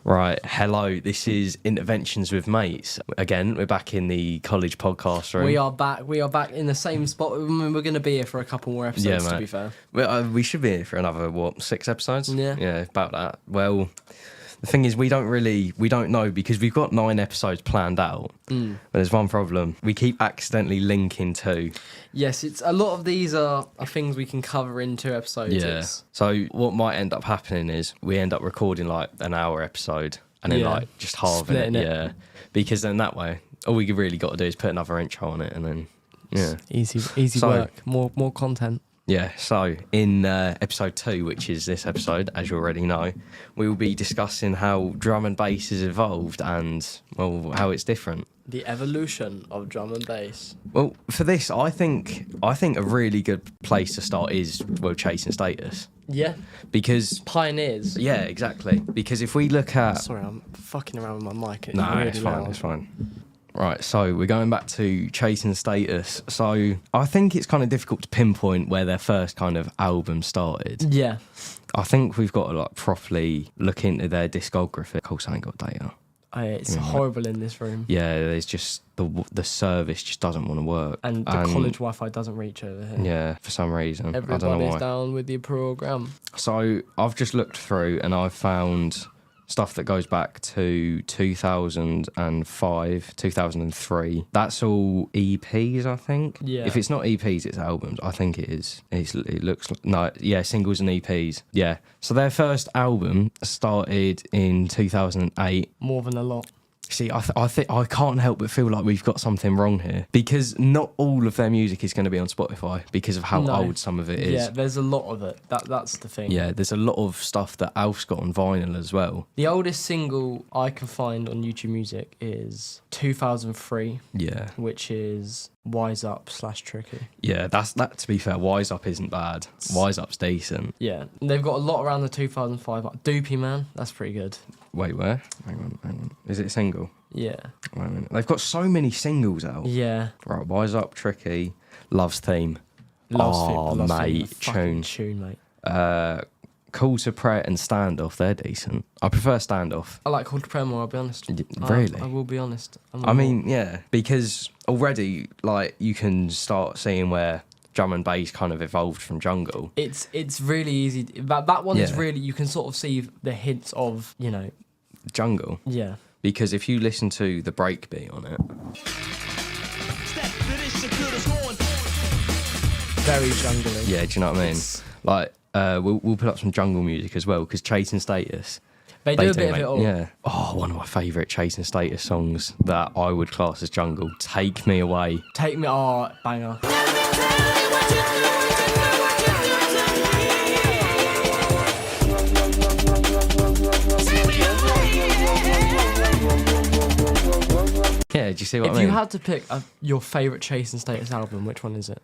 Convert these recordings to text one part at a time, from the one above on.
Right, hello, this is Interventions with Mates. Again, we're back in the college podcast room. We are back in the same spot. I mean, we're going to be here for a couple more episodes, to be fair. We should be here for another, 6 episodes? Yeah. Yeah, about that. Well, the thing is, we don't know because we've got 9 episodes planned out. But there's one problem. We keep accidentally linking to. Yes, it's a lot of these are things we can cover in 2 episodes. Yeah. So what might end up happening is we end up recording like an hour episode and then just halving it. Yeah. Because then that way, all we really got to do is put another intro on it and then, yeah. Easy work. More content. Yeah, so in episode 2, which is this episode, as you already know, we will be discussing how drum and bass has evolved and, well, how it's different. The evolution of drum and bass. Well, for this, I think a really good place to start is, well, Chasing Status. Yeah. Because... Pioneers. Yeah, exactly. Because if we look at... Sorry, I'm fucking around with my mic. No, really it's fine. Right, so we're going back to Chasing Status. So I think it's kind of difficult to pinpoint where their first kind of album started. Yeah. I think we've got to like properly look into their discography. Of course, I ain't got data. It's horrible in this room. Yeah, there's just the service just doesn't want to work. And the college Wi-Fi doesn't reach over here. Yeah, for some reason. I don't know why. Everybody's down with the program. So I've just looked through and I've found stuff that goes back to 2005, 2003. That's all EPs, I think. Yeah. If it's not EPs, it's albums. I think it is. It looks like... No, yeah, singles and EPs. Yeah. So their first album started in 2008. More than a lot. See, I think I can't help but feel like we've got something wrong here because not all of their music is going to be on Spotify because of how old some of it is. Yeah, there's a lot of it. That's the thing. Yeah, there's a lot of stuff that Alf's got on vinyl as well. The oldest single I can find on YouTube Music is 2003. Yeah, which is Wise Up / Tricky. Yeah, that. To be fair, Wise Up isn't bad. Wise Up's decent. Yeah, they've got a lot around the 2005. Doopy Man, that's pretty good. Wait, where? Hang on. Is it a single? Yeah. Wait a minute. They've got so many singles out. Yeah. Right, Wise Up, Tricky, Love's Theme. Love's mate, Theme, tune, mate. Call to Prayer and Standoff, they're decent. I prefer Standoff. I like Call to Prayer more, I'll be honest. Really? I will be honest. I mean, yeah, because already, like, you can start seeing where drum and bass kind of evolved from jungle. It's really easy. That one is really, you can sort of see the hints of, jungle. Yeah. Because if you listen to the breakbeat on it... Very jungly. Yeah, do you know what I mean? Like, we'll put up some jungle music as well, because Chasing Status... They do a bit of it all. Yeah. Oh, one of my favourite Chasing Status songs that I would class as jungle. Take Me Away. Take Me... banger. Yeah, do you see what I mean? If you had to pick your favourite Chasing Status album, which one is it?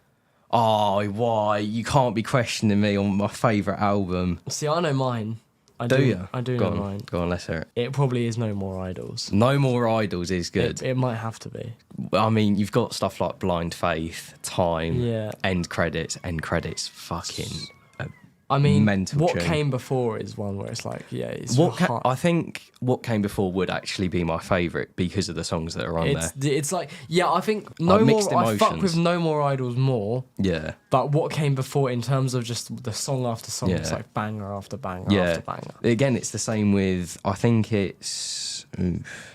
Oh, why? You can't be questioning me on my favourite album. See, I know mine. Do you? I do know mine. Go on, let's hear it. It probably is No More Idols. No More Idols is good. It might have to be. I mean, you've got stuff like Blind Faith, Time, yeah. End Credits, fucking... I mean, mental what tune. Came Before is one where it's like, yeah, it's I think What Came Before would actually be my favourite because of the songs that are on there. It's like, yeah, I think I fuck with No More Idols more. Yeah. But What Came Before in terms of just the song after song, it's like banger after banger after banger. Again, it's the same with, I think it's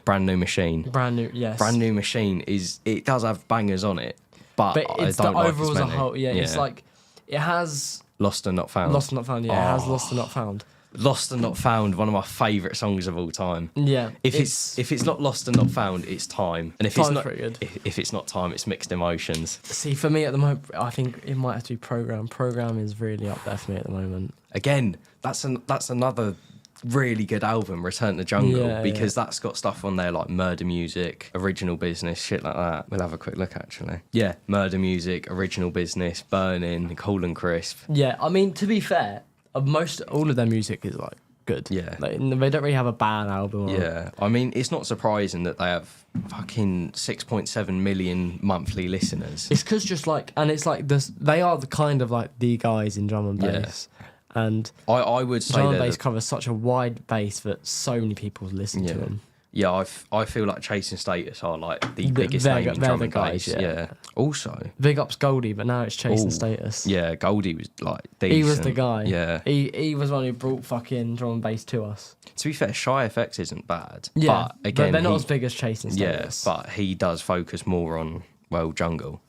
Brand New Machine. Brand New, yes. Brand New Machine it does have bangers on it, but it's I don't the like overall as a whole. Yeah, it's like, it has... Lost and Not Found. Lost and Not Found, yeah. It has Lost and Not Found. Lost and Not Found, one of my favourite songs of all time. Yeah. If it's not Lost and Not Found, it's Time. And if it's not pretty good. If it's not Time, it's Mixed Emotions. See, for me at the moment, I think it might have to be Program. Program is really up there for me at the moment. Again, that's another really good album, Return to Jungle, because that's got stuff on there like Murder Music, Original Business, shit like that. We'll have a quick look actually. Yeah, Murder Music, Original Business, Burning, Cool and Crisp. Yeah, I mean, to be fair, all of their music is like good. Yeah. Like, they don't really have a bad album. Yeah. I mean, it's not surprising that they have fucking 6.7 million monthly listeners. It's because just like, and it's like this, they are the kind of like the guys in drum and bass. And I would say drum and bass covers such a wide base that so many people listen to them. Yeah, I feel like Chasing Status are like the biggest name in drum and bass. Yeah. Also, big ups Goldie, but now it's Chasing Status. Yeah, Goldie was like decent. He was the guy. Yeah. He was one who brought fucking drum and bass to us. To be fair, Shy FX isn't bad. Yeah, but again, they're not as big as Chasing Status. Yeah, but he does focus more on, well, jungle.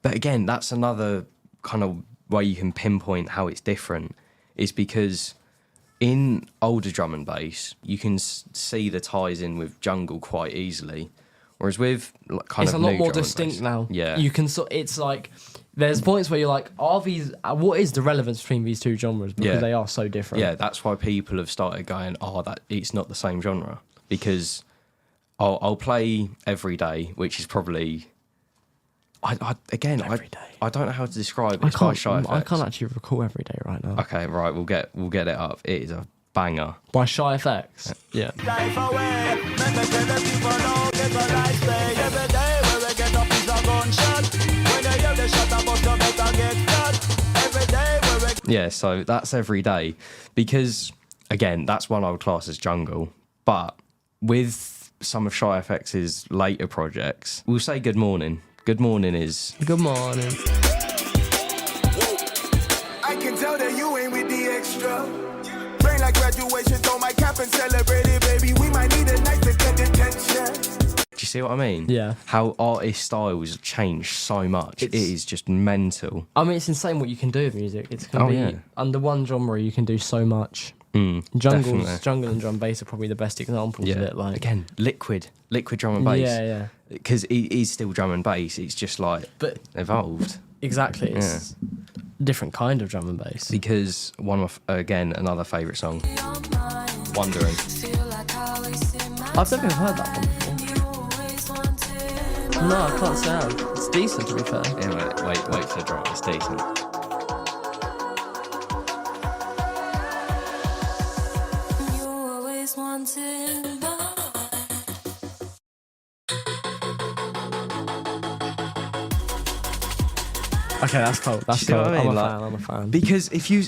But again, that's another kind of way you can pinpoint how it's different, is because in older drum and bass, you can see the ties in with jungle quite easily. Whereas with kind it's of a lot new more drum and distinct bass, now. Yeah. You can it's like, there's points where you're like, what is the relevance between these two genres? Because they are so different. Yeah, that's why people have started going, that it's not the same genre. Because I'll play Every Day, which is probably... Every Day. I don't know how to describe it. It's by Shy FX. I can't actually recall Every Day right now. Okay, right, we'll get it up. It is a banger. By Shy FX? Yeah. Yeah, so that's Every Day. Because, again, that's one I would class as jungle. But with some of Shy FX's later projects, we'll say Good Morning. Good Morning is... Good morning. I can tell that you ain't with the extra. Brain like graduation, throw my cap and celebrate it, baby. We might need a night to get attention. Do you see what I mean? Yeah. How artist styles change so much. It is just mental. I mean, it's insane what you can do with music. It's going to be... Under one genre, you can do so much. Jungle and drum bass are probably the best examples of it. Like, again, liquid drum and bass. Yeah. Because it is still drum and bass. It's just like evolved. Exactly. It's a different kind of drum and bass. Because another favourite song, Wondering. I've never even heard that one before. No, I can't say how. It's decent, to be fair. Yeah, wait for the drop. It's decent. Okay, that's cold. That's cold. I'm a fan. Because if you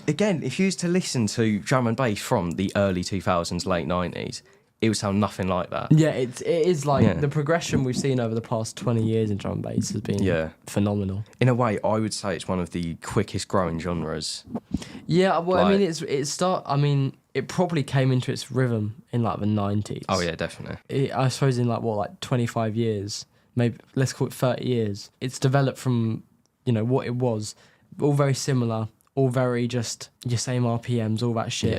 used to listen to drum and bass from the early 2000s, late 90s, it would sound nothing like that. Yeah, it is like the progression we've seen over the past 20 years in drum and bass has been phenomenal. In a way, I would say it's one of the quickest growing genres. Yeah, well, I mean, it probably came into its rhythm in like the 90s. Oh yeah, definitely. I suppose in like 25 years, maybe let's call it 30 years. It's developed from, what it was, all very similar, all very just your same RPMs, all that shit,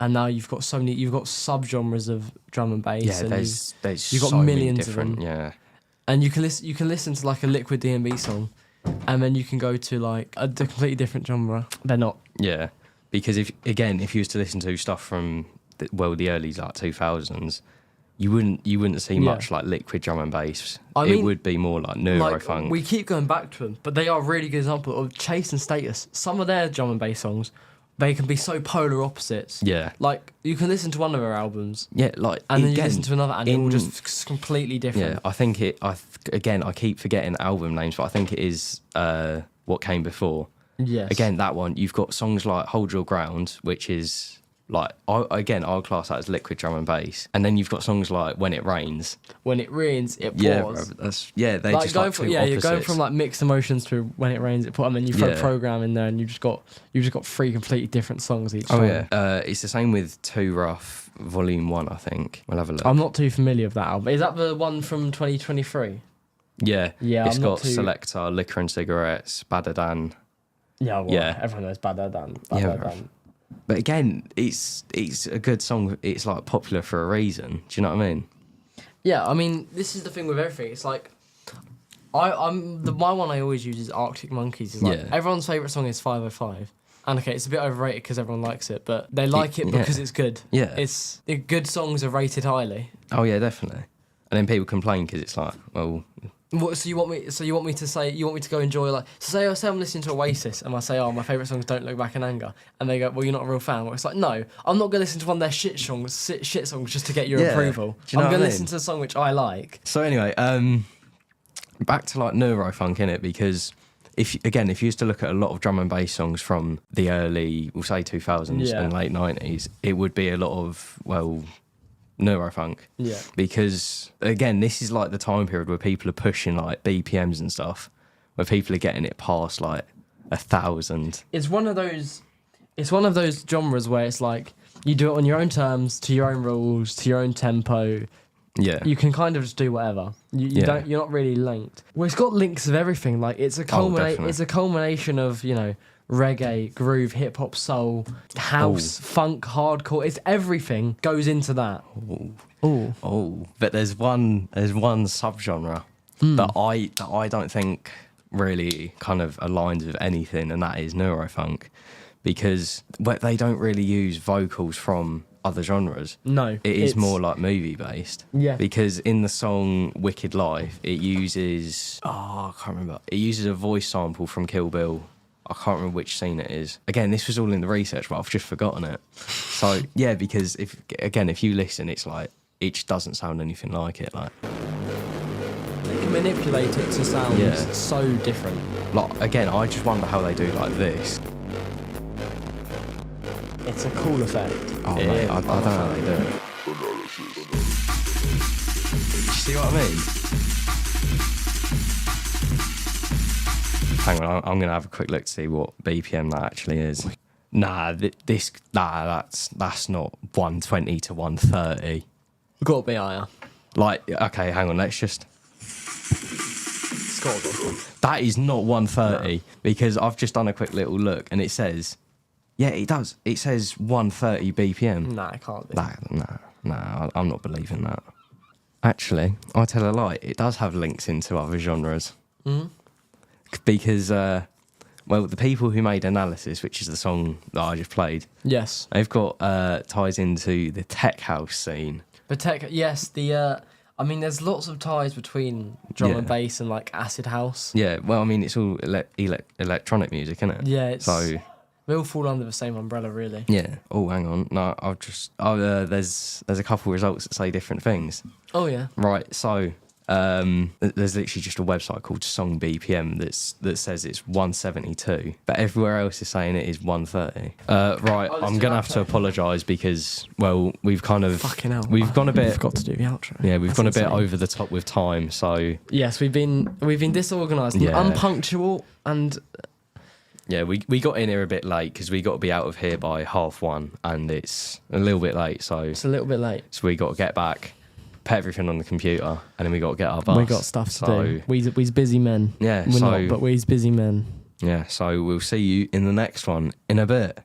and now you've got sub-genres of drum and bass. Yeah, and there's you've got so millions many different, of them. Yeah. And you can listen to like a Liquid DnB song, and then you can go to like a completely different genre. They're not. Yeah, because if you was to listen to stuff from the early like 2000s, you wouldn't see much like liquid drum and bass. It would be more like neurofunk. We keep going back to them, but they are a really good example of Chasing Status. Some of their drum and bass songs, they can be so polar opposites. Yeah. Like, you can listen to one of their albums. Yeah, like... And then you listen to another, and it will just completely different. Yeah, I think I keep forgetting album names, but I think it is What Came Before. Yes. Again, that one, you've got songs like Hold Your Ground, which is... Like, I'll class that as liquid drum and bass. And then you've got songs like When It Rains. When It Rains, It Pours. Yeah, bro, they like just like two opposites. You're going from like mixed emotions to When It Rains, It Pours, and then you throw Program in there, and you've just got three completely different songs each time. Oh yeah, it's the same with Too Rough Volume 1, I think. We'll have a look. I'm not too familiar with that album. Is that the one from 2023? Yeah. It's I'm got Selector, Liquor and Cigarettes, Badder Dan. Yeah, everyone knows Badder Dan. But again, it's a good song. It's like popular for a reason. Do you know what I mean? Yeah, I mean, this is the thing with everything. It's like, my one I always use is Arctic Monkeys. It's like everyone's favourite song is 505. And okay, it's a bit overrated because everyone likes it, but they like it because it's good. Yeah. Good songs are rated highly. Oh yeah, definitely. And then people complain because it's like, well... What, so you want me to go enjoy, like, say I'm listening to Oasis and I say, my favourite songs Don't Look Back in Anger, and they go, well, you're not a real fan. Well, it's like, no, I'm not going to listen to one of their shit songs just to get your approval. I'm going to listen to a song which I like. So anyway, back to like neurofunk, innit? Because if you used to look at a lot of drum and bass songs from the early, we'll say 2000s and late 90s, it would be a lot of, well, neurofunk. Yeah. Because, again, this is like the time period where people are pushing like BPMs and stuff, where people are getting it past like 1,000. It's one of those genres where it's like you do it on your own terms, to your own rules, to your own tempo. Yeah. You can kind of just do whatever. You're not really linked. Well, it's got links of everything. Like it's a culmination of, you know, reggae, groove, hip hop, soul, house, funk, hardcore. It's everything goes into that. Oh. But there's one subgenre that I don't think really kind of aligns with anything, and that is neurofunk, because they don't really use vocals from other genres. No, it's more like movie based. Yeah, because in the song Wicked Life, it uses I can't remember. It uses a voice sample from Kill Bill. I can't remember which scene it is. Again, this was all in the research, but I've just forgotten it. So yeah, because if you listen, it's like it just doesn't sound anything like it. Like they can manipulate it to sound so different. Like again, I just wonder how they do like this. It's a cool effect. Oh mate, I don't know how they do it. You see what I mean? Hang on, I'm gonna have a quick look to see what BPM that actually is. That's not 120 to 130. Got to be higher. Like, okay, hang on, let's just. It's got to be. That is not 130 because I've just done a quick little look and it says. Yeah, it does. It says 130 BPM. Nah, it can't be. Nah, I'm not believing that. Actually, I tell a lie. It does have links into other genres. Mm-hmm. Because, the people who made Analysis, which is the song that I just played, yes, they've got ties into the tech house scene. But there's lots of ties between drum and bass and like acid house. Yeah, well, I mean, it's all electronic music, isn't it? Yeah, so we all fall under the same umbrella, really. Yeah. Oh, hang on. No, there's a couple results that say different things. Oh yeah. Right. So there's literally just a website called Song BPM that says it's 172, but everywhere else is saying it is 130. Right. I'm gonna have to apologise because we've kind of we've gone a bit. Forgot to do the outro. Yeah, we've gone a bit over the top with time. So yes, we've been disorganised, and unpunctual, and. Yeah, we got in here a bit late because we got to be out of here by 1:30, and it's a little bit late. So it's a little bit late. So we got to get back, put everything on the computer, and then we got to get our bus. We got stuff to do. We's busy men. Yeah, we're not, but we's busy men. Yeah, so we'll see you in the next one in a bit.